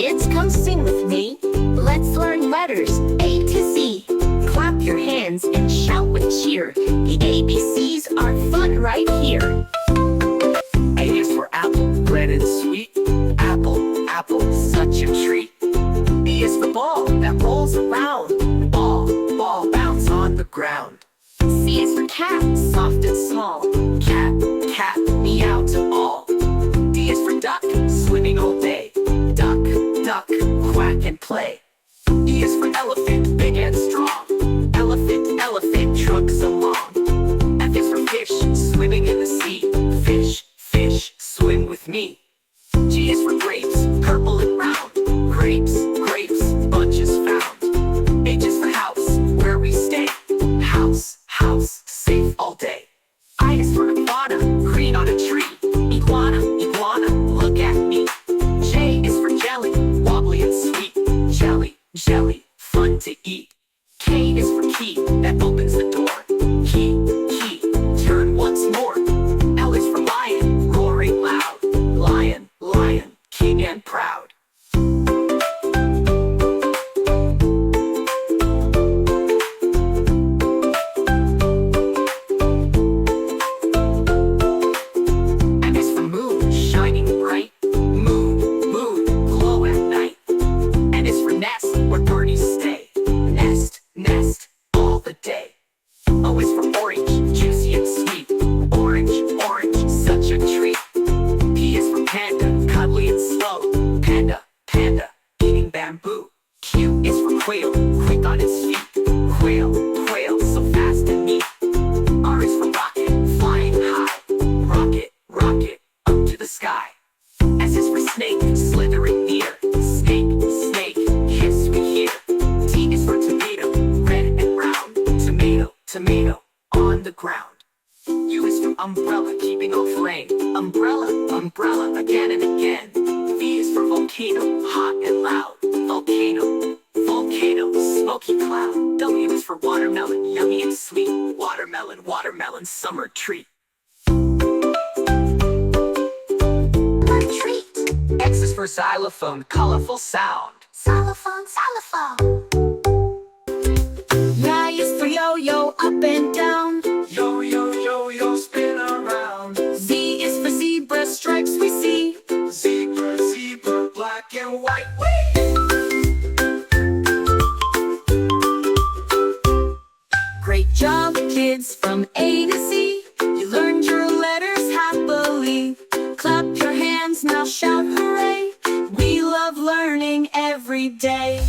Kids, come sing with me. Let's learn letters A to Z. Clap your hands and shout with cheer. The ABCs are fun right here. A is for apple, red and sweet. Apple, apple, such a treat. B is for ball that rolls around. Ball, ball, bounce on the ground. C is for cat, soft and small. Cat, cat, meow to all. D is for duck, swimming all day. Duck, duck, quack and play. E is for elephant, big and strong. Elephant, elephant, trucks along. F is for fish, swimming in the sea. Fish, fish, swim with me. G is for grapes, purple and round. Grapes, grapes, bunches found. H is for house, where we stay. House, house, safe all day. I is for iguana, green on a tree. Iguana, iguana, look at me. J is for jelly, wobbly and sweet. Jelly, jelly, fun to eat. K is for key, that opens the door. Key, key, turn once more. L is for lion, roaring loud. Lion, lion, king and proud. M is for moon, shining bright. Moon, moon, glow at night. N is for nest, where birdies stay. Nest, nest, all the day. O is for orange, juicy and sweet. Orange, orange, such a treat. P is for panda, cuddly and slow. Panda, panda, eating bamboo. Q is for quail, quick on its feet. Quail, quail, so fast and neat. R is for rocket, flying high. Rocket, rocket, up to the sky. S is for snake, slithering near. Snake, snake, kiss me here. T is for tomato, red and brown. Tomato, tomato, on the ground. U is for umbrella, keeping off rain. Umbrella, umbrella, again and again. V is for volcano, hot and loud. Volcano, volcano, smoky cloud. W is for watermelon, yummy and sweet. Watermelon, watermelon, summer treat. Treat. X is for xylophone, colorful sound. Xylophone, xylophone. Y is for yo-yo, up and down. Yo, yo, yo, yo, spin around. Z is for zebra, stripes we see. Zebra, zebra, black and white. Great job, kids, from A to Z. You learned your letters happily. Clap your hands, now shout hooray. We love learning every day.